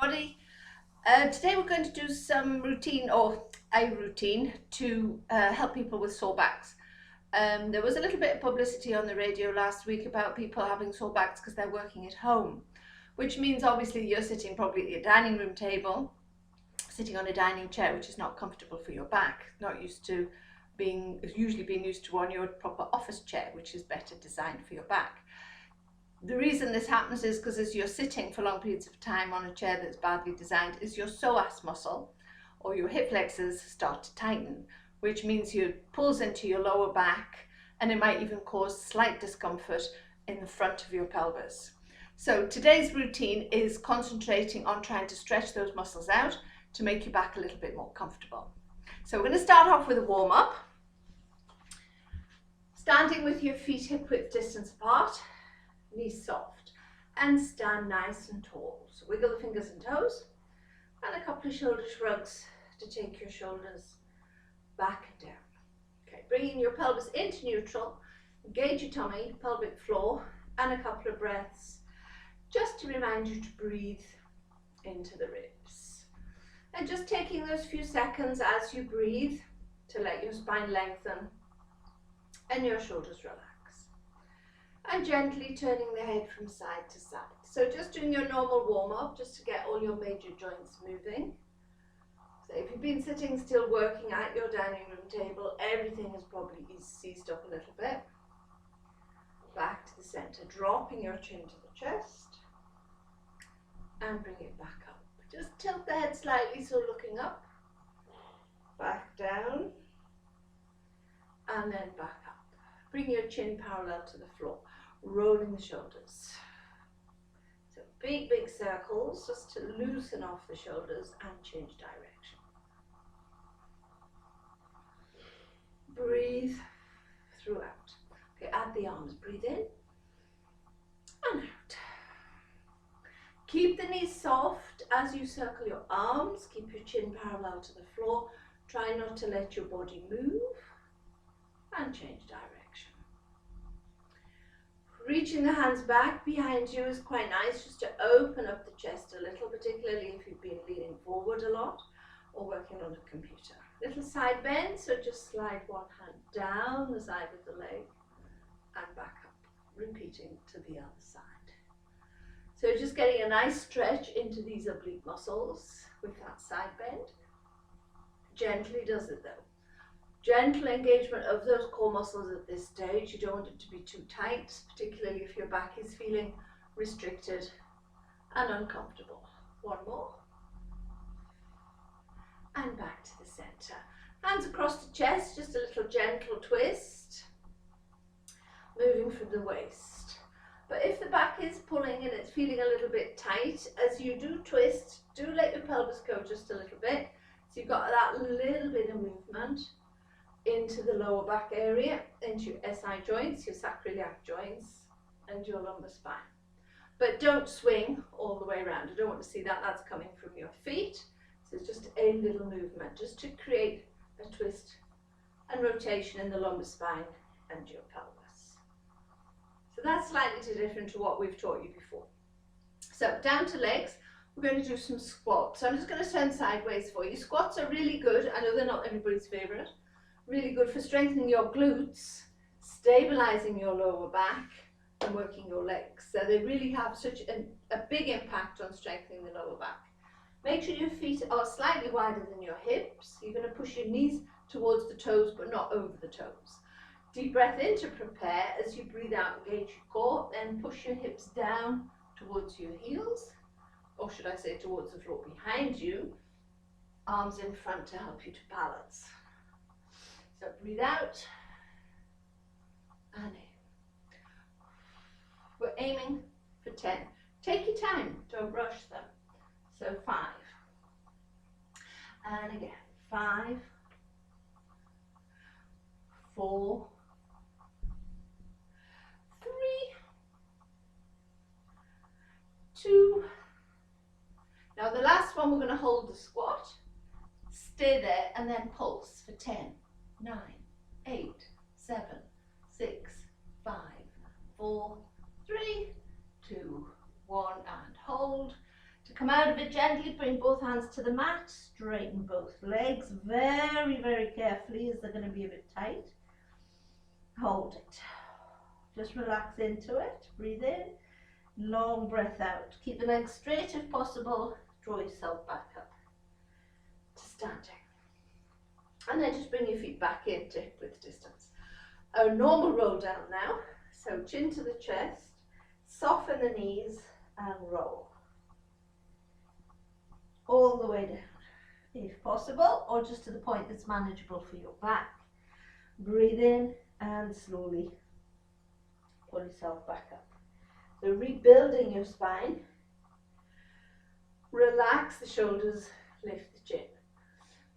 Everybody. Today we're going to do some routine or a routine to help people with sore backs. There was a little bit of publicity on the radio last week about people having sore backs because they're working at home, which means obviously you're sitting probably at your dining room table, sitting on a dining chair, which is not comfortable for your back, not used to usually being used to on your proper office chair, which is better designed for your back. The reason this happens is because as you're sitting for long periods of time on a chair that's badly designed, is your psoas muscle or your hip flexors start to tighten, which means it pulls into your lower back and it might even cause slight discomfort in the front of your pelvis. So today's routine is concentrating on trying to stretch those muscles out to make your back a little bit more comfortable. So we're going to start off with a warm-up. Standing with your feet hip width distance apart, knees soft, and stand nice and tall. So wiggle the fingers and toes, and a couple of shoulder shrugs to take your shoulders back and down. Okay, bringing your pelvis into neutral, engage your tummy, pelvic floor, and a couple of breaths just to remind you to breathe into the ribs. And just taking those few seconds as you breathe to let your spine lengthen and your shoulders relax. And gently turning the head from side to side. So just doing your normal warm-up just to get all your major joints moving. So if you've been sitting still working at your dining room table, everything is probably seized up a little bit. Back to the center, dropping your chin to the chest and bring it back up. Just tilt the head slightly, so looking up, back down, and then back up. Bring your chin parallel to the floor, rolling the shoulders. So big circles just to loosen off the shoulders and change direction. Breathe throughout. Okay, add the arms, breathe in and out. Keep the knees soft as you circle your arms, keep your chin parallel to the floor. Try not to let your body move and change direction. Reaching the hands back behind you is quite nice, just to open up the chest a little, particularly if you've been leaning forward a lot or working on a computer. Little side bend, so just slide one hand down the side of the leg and back up, repeating to the other side. So just getting a nice stretch into these oblique muscles with that side bend. Gently does it though. Gentle engagement of those core muscles at this stage. You don't want it to be too tight, particularly if your back is feeling restricted and uncomfortable. One more. And back to the center. Hands across the chest, just a little gentle twist. Moving from the waist. But if the back is pulling and it's feeling a little bit tight, as you do twist, do let your pelvis go just a little bit. So you've got that little bit of movement into the lower back area, into your SI joints, your sacroiliac joints, and your lumbar spine. But don't swing all the way around. I don't want to see that. That's coming from your feet. So it's just a little movement, just to create a twist and rotation in the lumbar spine and your pelvis. So that's slightly different to what we've taught you before. So down to legs, we're going to do some squats. So I'm just going to turn sideways for you. Squats are really good. I know they're not everybody's favorite. Really good for strengthening your glutes, stabilizing your lower back, and working your legs. So they really have such a big impact on strengthening the lower back. Make sure your feet are slightly wider than your hips. You're going to push your knees towards the toes, but not over the toes. Deep breath in to prepare. As you breathe out, engage your core, then push your hips down towards your heels, or should I say towards the floor behind you. Arms in front to help you to balance. So breathe out and in. We're aiming for 10. Take your time, don't rush them. So 5. And again, 5, 4, 3, 2. Now the last one, we're going to hold the squat. Stay there and then pulse for 10. 9, 8, 7, 6, 5, 4, 3, 2, 1, and hold. To come out of it gently, bring both hands to the mat, straighten both legs very, very carefully as they're going to be a bit tight. Hold it. Just relax into it. Breathe in. Long breath out. Keep the legs straight if possible. Draw yourself back up to standing. And then just bring your feet back into hip width distance. A normal roll down now. So chin to the chest, soften the knees and roll. All the way down, if possible, or just to the point that's manageable for your back. Breathe in and slowly pull yourself back up. So rebuilding your spine. Relax the shoulders, lift the chin.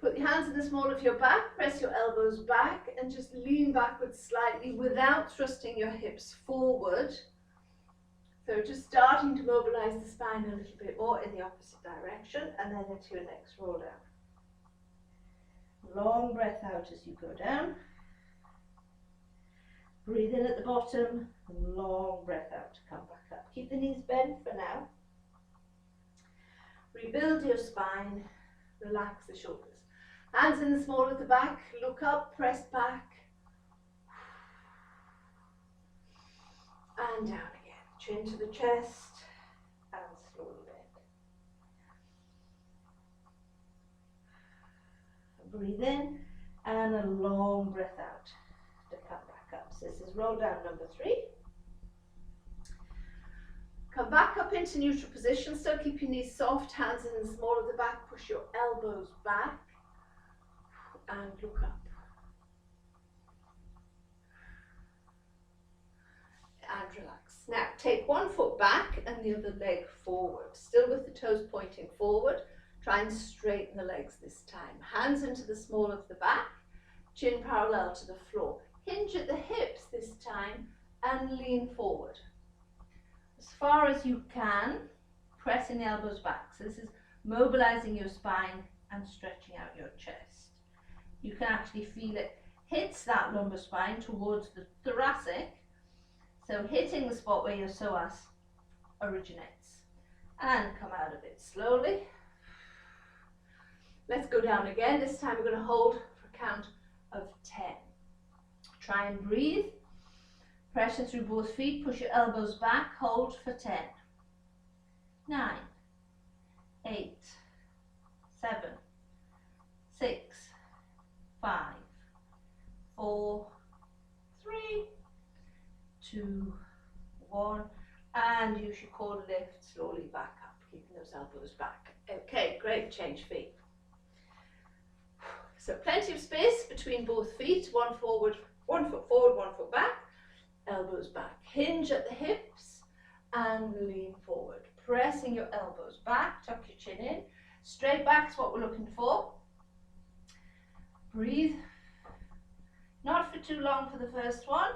Put your hands in the small of your back, press your elbows back and just lean backwards slightly without thrusting your hips forward. So just starting to mobilize the spine a little bit more in the opposite direction and then into your next roll down. Long breath out as you go down. Breathe in at the bottom, long breath out to come back up. Keep the knees bent for now. Rebuild your spine, relax the shoulders. Hands in the small of the back, look up, press back. And down again. Chin to the chest and slowly bend. Breathe in and a long breath out to come back up. So this is roll down number 3. Come back up into neutral position. Still keep your knees soft, hands in the small of the back. Push your elbows back and look up. And relax. Now take one foot back and the other leg forward, still with the toes pointing forward. Try and straighten the legs this time. Hands into the small of the back, chin parallel to the floor. Hinge at the hips this time and lean forward. As far as you can, pressing the elbows back. So this is mobilizing your spine and stretching out your chest. You can actually feel it hits that lumbar spine towards the thoracic. So hitting the spot where your psoas originates. And come out of it slowly. Let's go down again. This time we're going to hold for a count of 10. Try and breathe. Pressure through both feet. Push your elbows back. Hold for 10. 9, 8, 7, 6, 5, 4, 3, 2, 1, and use your core to lift slowly back up, keeping those elbows back. Okay, great, change feet. So plenty of space between both feet, one foot forward, one foot back, elbows back. Hinge at the hips and lean forward, pressing your elbows back, tuck your chin in, straight back is what we're looking for. Breathe, not for too long for the first one.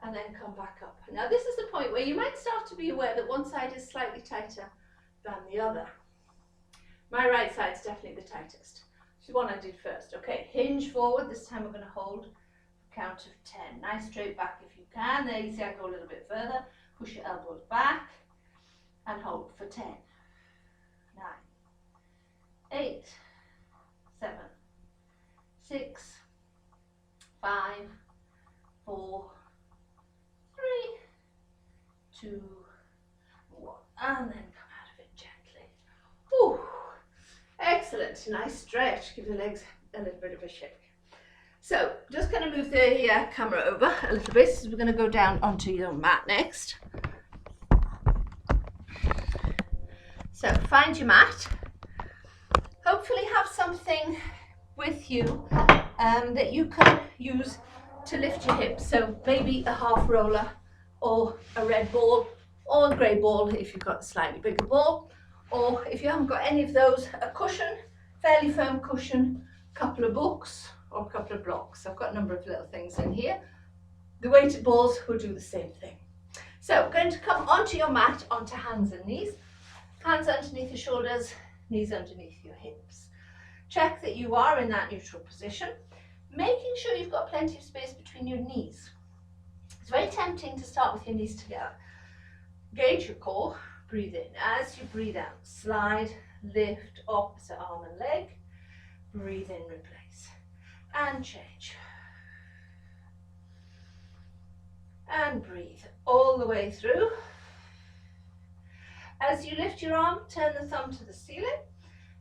And then come back up. Now this is the point where you might start to be aware that one side is slightly tighter than the other. My right side is definitely the tightest. It's the one I did first. Okay, hinge forward. This time we're going to hold a count of 10. Nice straight back if you can. There you see I go a little bit further. Push your elbows back and hold for 10. 9, 8, 7, 6, 5, 4, 3, 2, 1, and then come out of it gently. Whew. Excellent, nice stretch. Give the legs a little bit of a shake. So just going to move the camera over a little bit. So we're going to go down onto your mat next. So find your mat. Hopefully have something with you that you can use to lift your hips. So maybe a half roller or a red ball or a grey ball if you've got a slightly bigger ball, or if you haven't got any of those, a cushion, fairly firm cushion, a couple of books or a couple of blocks. I've got a number of little things in here. The weighted balls will do the same thing. So we're going to come onto your mat, onto hands and knees. Hands underneath your shoulders, knees underneath your hips. Check that you are in that neutral position, making sure you've got plenty of space between your knees. It's very tempting to start with your knees together. Engage your core, Breathe in. As you breathe out, slide, lift, opposite arm and leg. Breathe in, replace. And change. And breathe all the way through. As you lift your arm, turn the thumb to the ceiling.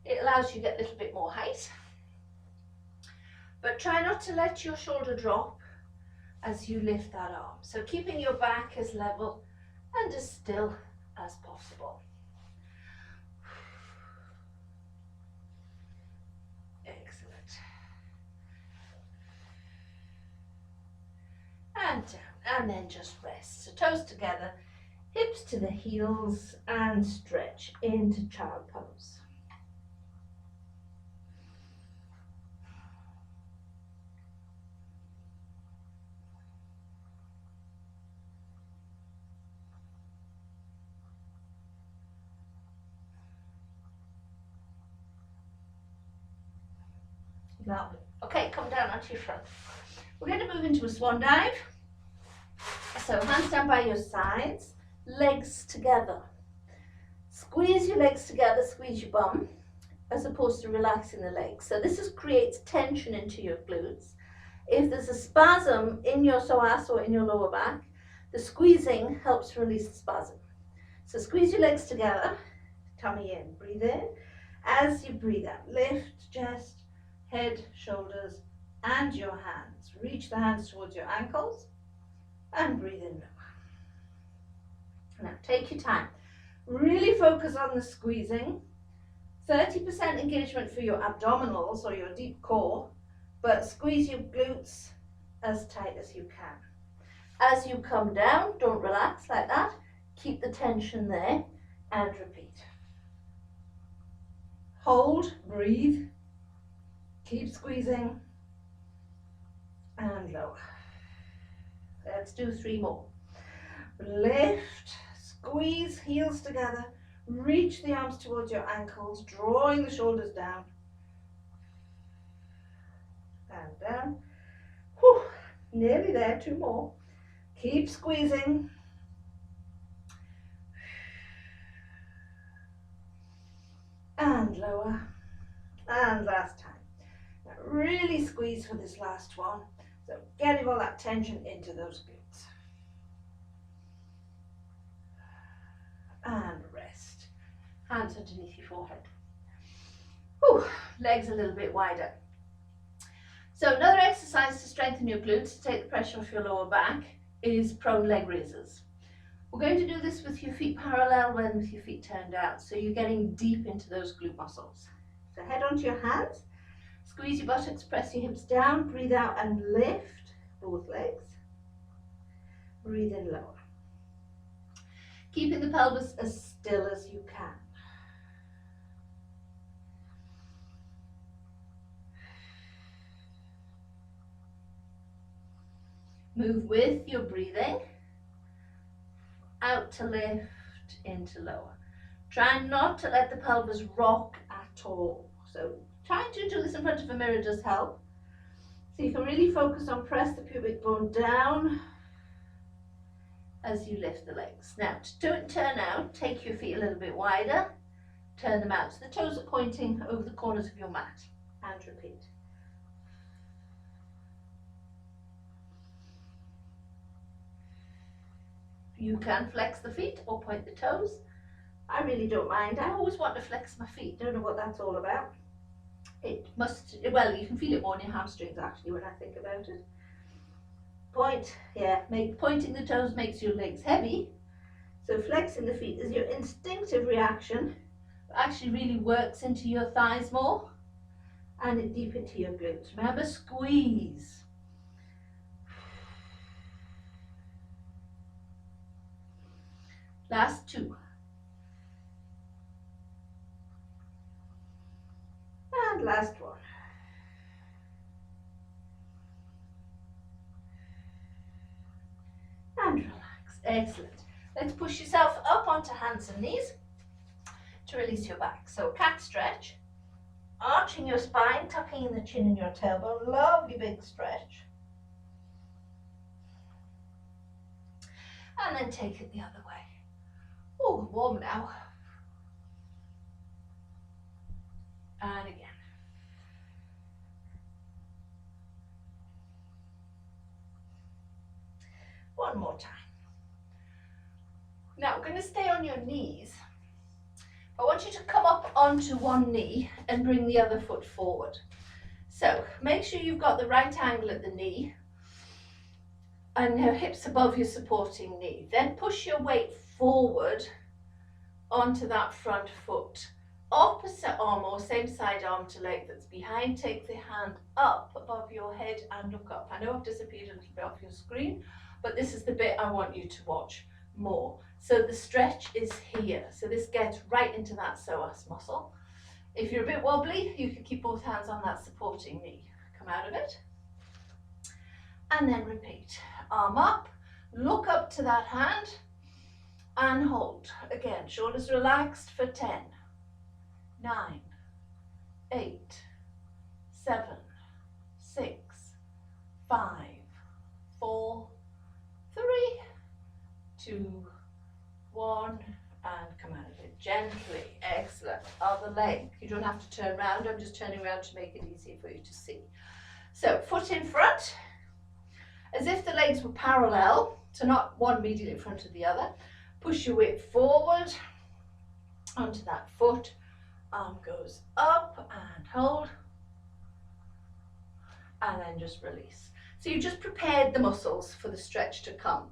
It allows you to get a little bit more height. But try not to let your shoulder drop as you lift that arm. So keeping your back as level and as still as possible. Excellent. And down, and then just rest. So toes together, hips to the heels, and stretch into child pose. Lovely. Okay, come down onto your front. We're going to move into a swan dive. So hands down by your sides, legs together. Squeeze your legs together, squeeze your bum, as opposed to relaxing the legs. So this creates tension into your glutes. If there's a spasm in your psoas or in your lower back, the squeezing helps release the spasm. So squeeze your legs together, tummy in, breathe in. As you breathe out, lift chest, head, shoulders, and your hands. Reach the hands towards your ankles and breathe in. Now take your time. Really focus on the squeezing. 30% engagement for your abdominals or your deep core, but squeeze your glutes as tight as you can. As you come down, don't relax like that. Keep the tension there and repeat. Hold, breathe. Keep squeezing and lower. Let's do 3 more. Lift, squeeze, heels together, reach the arms towards your ankles, drawing the shoulders down. And down. Whew, nearly there, 2 more. Keep squeezing. And lower. And last time. Now really squeeze for this last one. So getting all that tension into those glutes. And rest. Hands underneath your forehead. Whew, legs a little bit wider. So another exercise to strengthen your glutes, to take the pressure off your lower back, is prone leg raisers. We're going to do this with your feet parallel and with your feet turned out. So you're getting deep into those glute muscles. So head onto your hands. Squeeze your buttocks, press your hips down, breathe out and lift both legs. Breathe in lower. Keeping the pelvis as still as you can. Move with your breathing. Out to lift, into lower. Try not to let the pelvis rock at all. So trying to do this in front of a mirror does help. So you can really focus on press the pubic bone down as you lift the legs. Now to turn out, take your feet a little bit wider, turn them out so the toes are pointing over the corners of your mat, and repeat. You can flex the feet or point the toes. I really don't mind. I always want to flex my feet. Don't know what that's all about. It must, well, you can feel it more in your hamstrings actually when I think about it. Point, yeah, pointing the toes makes your legs heavy. So flexing the feet is your instinctive reaction. It actually really works into your thighs more and it deep into your glutes. Remember, squeeze. Last 2. And last 1. And relax. Excellent. Let's push yourself up onto hands and knees to release your back. So cat stretch. Arching your spine, tucking in the chin and your tailbone. Lovely big stretch. And then take it the other way. Oh, warm now. And again. One more time. Now we're going to stay on your knees. I want you to come up onto one knee and bring the other foot forward. So make sure you've got the right angle at the knee and your hips above your supporting knee. Then push your weight forward onto that front foot. Opposite arm or same side arm to leg that's behind. Take the hand up above your head and look up. I know I've disappeared a little bit off your screen, but this is the bit I want you to watch more. So the stretch is here. So this gets right into that psoas muscle. If you're a bit wobbly, you can keep both hands on that supporting knee. Come out of it. And then repeat. Arm up, look up to that hand and hold. Again, shoulders relaxed for 10, 9, 8, 7, 6, 5, 4, 3, 2, 1, and come out of it gently. Excellent. Other leg. You don't have to turn around. I'm just turning around to make it easier for you to see. So foot in front, as if the legs were parallel, so not one immediately in front of the other. Push your weight forward onto that foot. Arm goes up and hold. And then just release. So you just prepared the muscles for the stretch to come.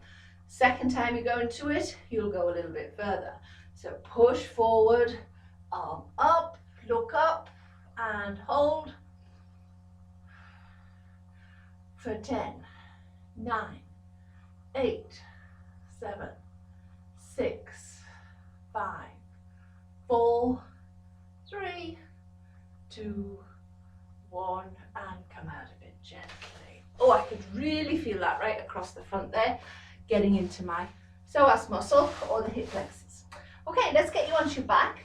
Second time you go into it, you'll go a little bit further. So push forward, arm up, look up and hold for 10, 9, 8, 7, 6, 5, 4, 3, 2, 1, and come out of it gently. Oh, I could really feel that right across the front there, getting into my psoas muscle or the hip flexors. Okay, let's get you onto your back.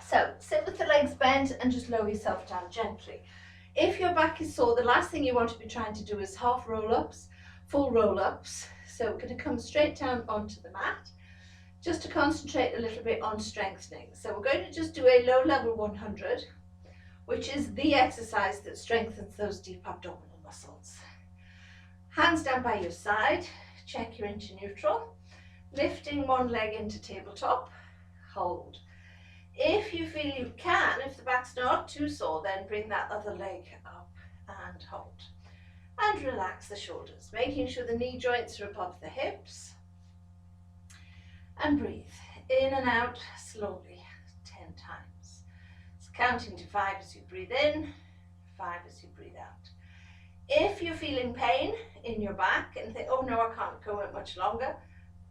So sit with the legs bent and just lower yourself down gently. If your back is sore, the last thing you want to be trying to do is half roll-ups, full roll-ups. So we're going to come straight down onto the mat, just to concentrate a little bit on strengthening. So we're going to just do a low level 100, which is the exercise that strengthens those deep abdominal muscles. Hands down by your side, check you're into neutral, lifting one leg into tabletop, hold. If you feel you can, if the back's not too sore, then bring that other leg up and hold. And relax the shoulders, making sure the knee joints are above the hips. And breathe in and out slowly, 10 times. So counting to 5 as you breathe in, 5 as you breathe out. If you're feeling pain in your back and think, oh no, I can't go it much longer,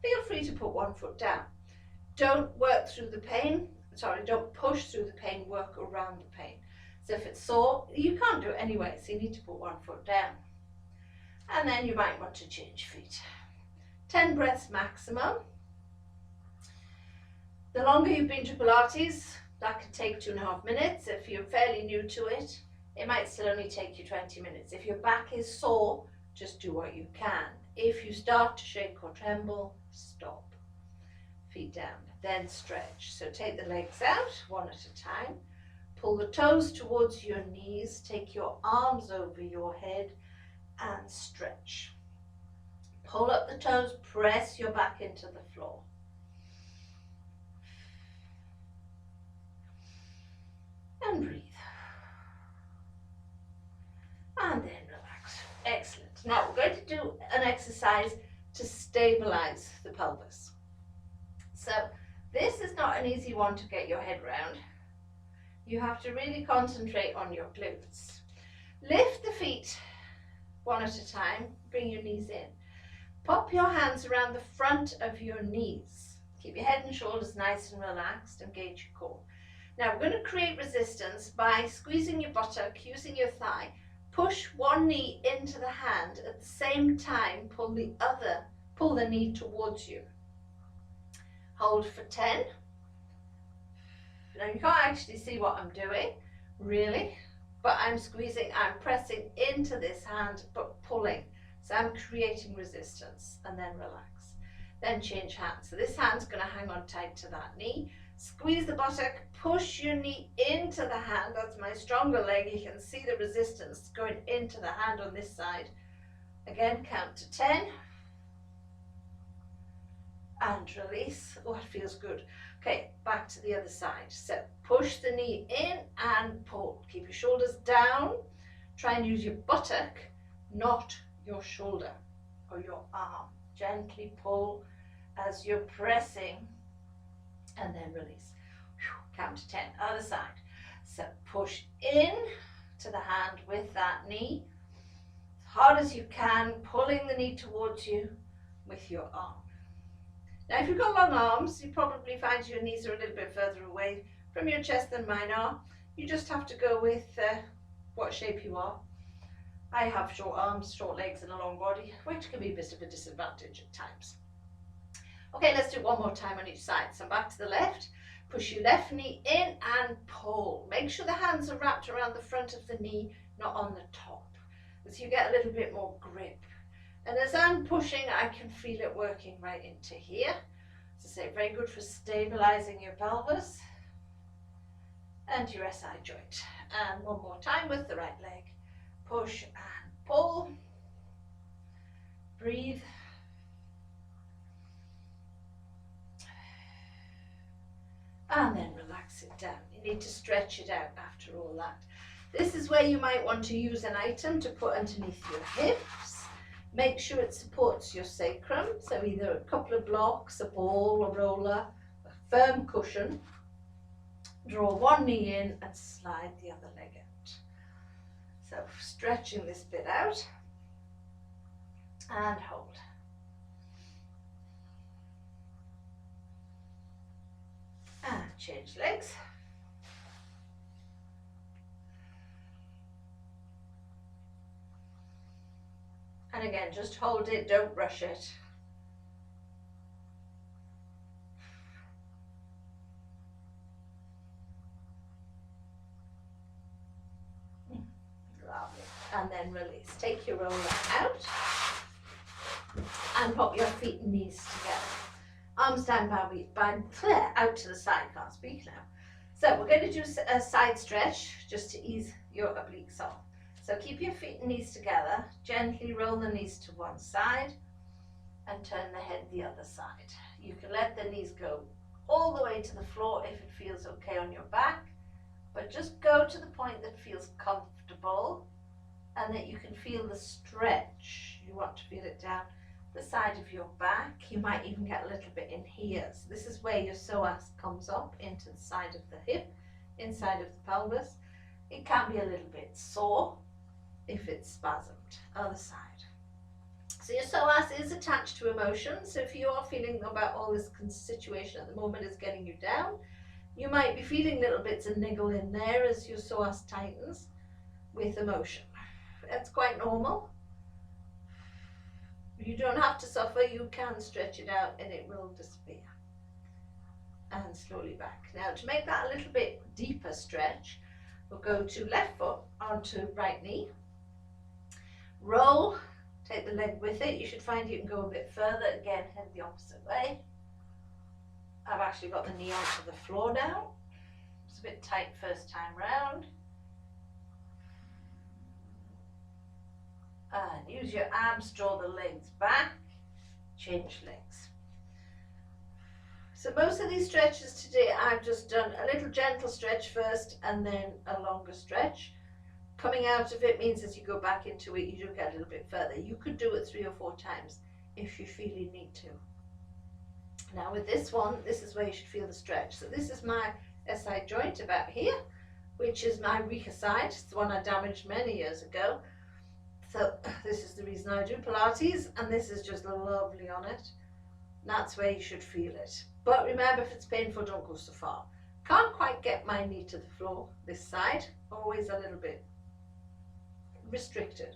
feel free to put one foot down. Don't work through the pain. Don't push through the pain, work around the pain. So if it's sore, you can't do it anyway, so you need to put one foot down. And then you might want to change feet. 10 breaths maximum. The longer you've been to Pilates, that can take 2.5 minutes. If you're fairly new to it, it might still only take you 20 minutes. If your back is sore, just do what you can. If you start to shake or tremble, stop. Feet down, then stretch. So take the legs out one at a time. Pull the toes towards your knees. Take your arms over your head and stretch. Pull up the toes, press your back into the floor. And breathe. And then relax. Excellent. Now we're going to do an exercise to stabilize the pelvis. So this is not an easy one to get your head round. You have to really concentrate on your glutes. Lift the feet one at a time, bring your knees in. Pop your hands around the front of your knees. Keep your head and shoulders nice and relaxed, engage your core. Now we're going to create resistance by squeezing your buttock, using your thigh. Push one knee into the hand, at the same time pull the knee towards you. Hold for 10. Now you can't actually see what I'm doing, really, but I'm squeezing, I'm pressing into this hand, but pulling. So I'm creating resistance, and then relax. Then change hands. So this hand's going to hang on tight to that knee. Squeeze the buttock, push your knee into the hand. That's my stronger leg. You can see the resistance going into the hand on this side. Again, count to 10. And release. Oh, it feels good. Okay, back to the other side. So push the knee in and pull. Keep your shoulders down. Try and use your buttock, not your shoulder or your arm. Gently pull as you're pressing, and then release. Count to 10. Other side. So push in to the hand with that knee as hard as you can, pulling the knee towards you with your arm. Now, if you've got long arms, you probably find your knees are a little bit further away from your chest than mine are. You just have to go with what shape you are. I have short arms, short legs and a long body, which can be a bit of a disadvantage at times. Okay, let's do it one more time on each side. So back to the left, push your left knee in and pull. Make sure the hands are wrapped around the front of the knee, not on the top, so you get a little bit more grip. And as I'm pushing, I can feel it working right into here. As I say, very good for stabilizing your pelvis and your SI joint. And one more time with the right leg. Push and pull. Breathe. And then relax it down. You need to stretch it out after all that. This is where you might want to use an item to put underneath your hips. Make sure it supports your sacrum, so either a couple of blocks, a ball, a roller, a firm cushion. Draw one knee in and slide the other leg out. So stretching this bit out and hold. And change legs. And again, just hold it, don't rush it. Lovely. And then release. Take your roller out and pop your feet and knees together. Arms down by out to the side, can't speak now. So we're going to do a side stretch just to ease your obliques off. So keep your feet and knees together, gently roll the knees to one side and turn the head the other side. You can let the knees go all the way to the floor if it feels okay on your back, but just go to the point that feels comfortable and that you can feel the stretch. You want to feel it down the side of your back. You might even get a little bit in here. So this is where your psoas comes up into the side of the hip, inside of the pelvis. It can be a little bit sore if it's spasmed. Other side. So your psoas is attached to emotion. So if you are feeling about all this situation at the moment is getting you down, you might be feeling little bits of niggle in there as your psoas tightens with emotion. That's quite normal. You don't have to suffer, you can stretch it out and it will disappear. And slowly back. Now to make that a little bit deeper stretch, we'll go to left foot onto right knee. Roll, take the leg with it. You should find you can go a bit further. Again, head the opposite way. I've actually got the knee onto the floor now. It's a bit tight first time round. And use your arms, draw the legs back, change legs. So most of these stretches today, I've just done a little gentle stretch first and then a longer stretch. Coming out of it means as you go back into it, you do get a little bit further. You could do it 3 or 4 times if you feel you need to. Now with this one, this is where you should feel the stretch. So this is my SI joint about here, which is my weaker side. It's the one I damaged many years ago. So this is the reason I do Pilates, and this is just lovely on it. That's where you should feel it. But remember, if it's painful, don't go so far. Can't quite get my knee to the floor, this side. Always a little bit restricted.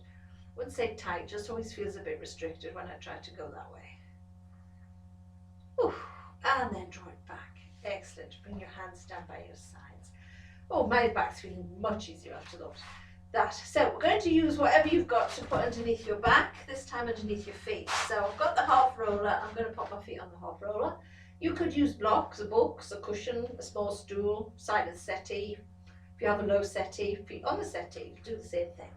Wouldn't say tight, just always feels a bit restricted when I try to go that way. Oof. And then draw it back. Excellent. Bring your hands down by your sides. Oh, my back's feeling much easier after that. that. So we're going to use whatever you've got to put underneath your back, this time underneath your feet. So I've got the half roller, I'm going to put my feet on the half roller. You could use blocks, a books, a cushion, a small stool, side of the settee. If you have a low settee, feet on the settee, do the same thing.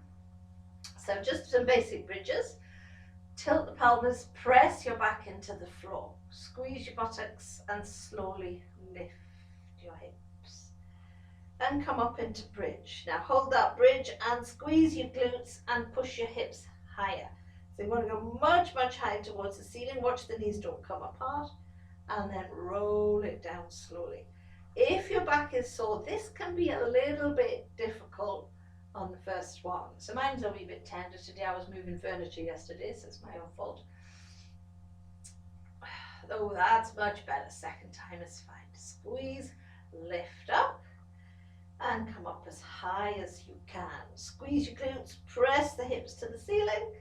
So just some basic bridges. Tilt the pelvis, press your back into the floor. Squeeze your buttocks and slowly lift your hips. Then come up into bridge. Now hold that bridge and squeeze your glutes and push your hips higher. So you want to go much, much higher towards the ceiling. Watch the knees don't come apart. And then roll it down slowly. If your back is sore, this can be a little bit difficult on the first one. So mine's a wee bit tender today. I was moving furniture yesterday, so it's my own fault. Oh, that's much better. Second time is fine. Squeeze, lift up, and come up as high as you can. Squeeze your glutes, press the hips to the ceiling.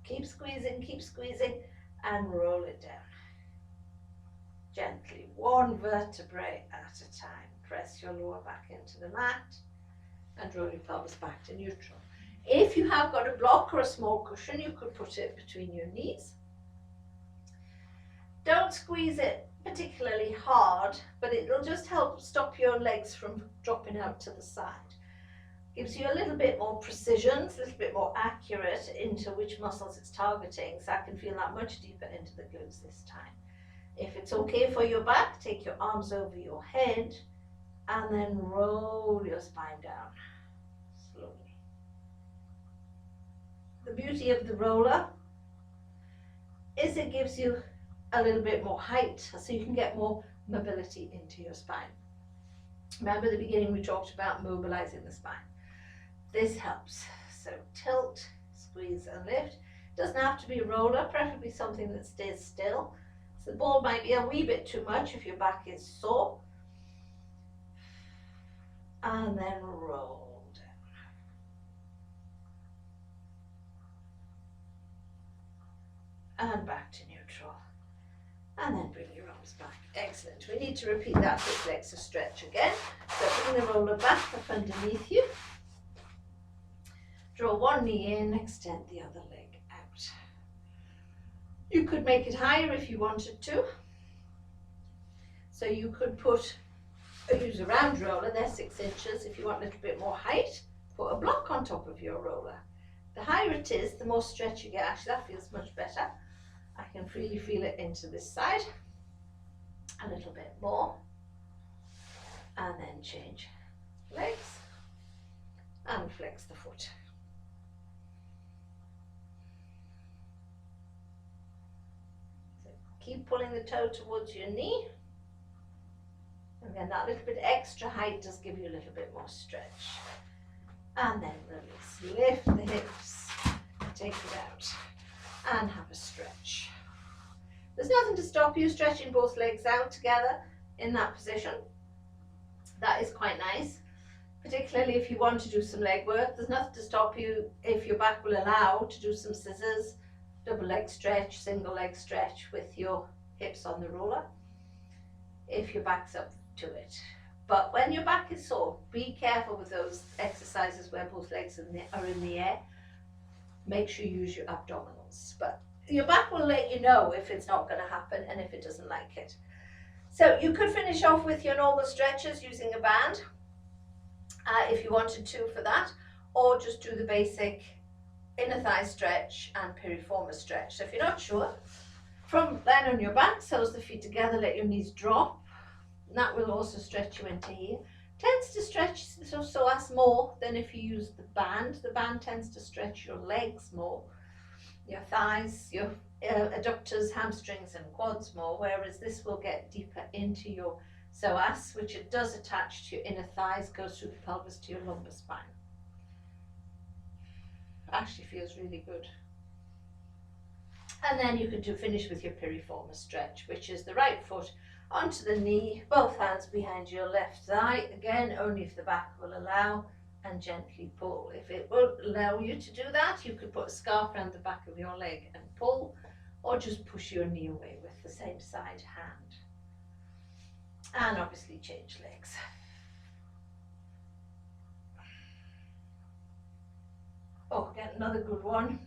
Keep squeezing, and roll it down. Gently, one vertebrae at a time. Press your lower back into the mat and roll your pelvis back to neutral. If you have got a block or a small cushion, you could put it between your knees. Don't squeeze it particularly hard, but it'll just help stop your legs from dropping out to the side. Gives you a little bit more precision, a little bit more accurate into which muscles it's targeting, so I can feel that much deeper into the glutes this time. If it's okay for your back, take your arms over your head and then roll your spine down slowly. The beauty of the roller is it gives you a little bit more height, so you can get more mobility into your spine. Remember at the beginning we talked about mobilizing the spine. This helps. So tilt, squeeze and lift. Doesn't have to be a roller, preferably something that stays still. So the ball might be a wee bit too much if your back is sore. And then roll down. And back to neutral. And then bring your arms back. Excellent. We need to repeat that hip flexor stretch again. So bring the roller back up underneath you. Draw one knee in, extend the other leg out. You could make it higher if you wanted to. So you could use a round roller, they're 6 inches. If you want a little bit more height, put a block on top of your roller. The higher it is, the more stretch you get. Actually, that feels much better. I can really feel it into this side. A little bit more. And then change legs and flex the foot. So keep pulling the toe towards your knee. And then that little bit extra height does give you a little bit more stretch. And then release. Lift the hips, take it out, and have a stretch. There's nothing to stop you stretching both legs out together in that position. That is quite nice, particularly if you want to do some leg work. There's nothing to stop you, if your back will allow, to do some scissors, double leg stretch, single leg stretch with your hips on the roller, if your back's up to it. But when your back is sore, be careful with those exercises where both legs are in the air. Make sure you use your abdominals. But your back will let you know if it's not going to happen and if it doesn't like it. So you could finish off with your normal stretches using a band if you wanted to for that, or just do the basic inner thigh stretch and piriformis stretch. So if you're not sure, from then on your back, soles the feet together, let your knees drop. And that will also stretch you into here. Tends to stretch the psoas more than if you use the band. The band tends to stretch your legs more, your thighs, your adductors, hamstrings and quads more, whereas this will get deeper into your psoas, which it does attach to your inner thighs, goes through the pelvis to your lumbar spine. Actually feels really good. And then you can finish with your piriformis stretch, which is the right foot onto the knee, both hands behind your left thigh, again only if the back will allow, and gently pull. If it won't allow you to do that, you could put a scarf around the back of your leg and pull, or just push your knee away with the same side hand. And obviously change legs. another good one.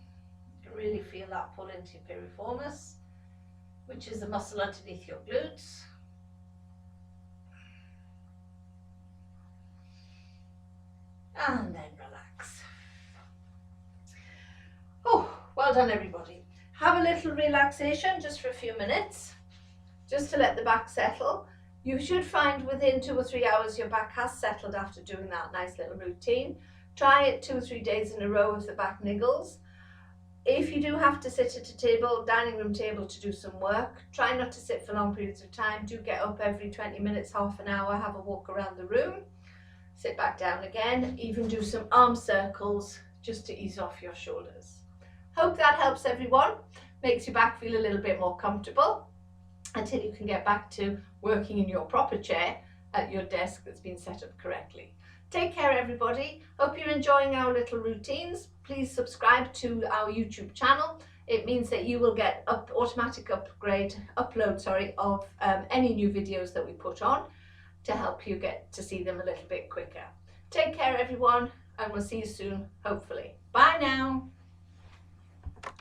You can really feel that pull into your piriformis, which is the muscle underneath your glutes. And then relax. Oh, well done everybody. Have a little relaxation just for a few minutes, just to let the back settle. You should find within 2 or 3 hours your back has settled after doing that nice little routine. Try it 2 or 3 days in a row if the back niggles. If you do have to sit at a table, dining room table, to do some work, try not to sit for long periods of time. Do get up every 20 minutes, half an hour, have a walk around the room, sit back down again, even do some arm circles just to ease off your shoulders. Hope that helps everyone, makes your back feel a little bit more comfortable until you can get back to working in your proper chair at your desk that's been set up correctly. Take care everybody. Hope you're enjoying our little routines. Please subscribe to our YouTube channel. It means that you will get automatic upload of any new videos that we put on to help you get to see them a little bit quicker. Take care everyone, and we'll see you soon, hopefully. Bye now.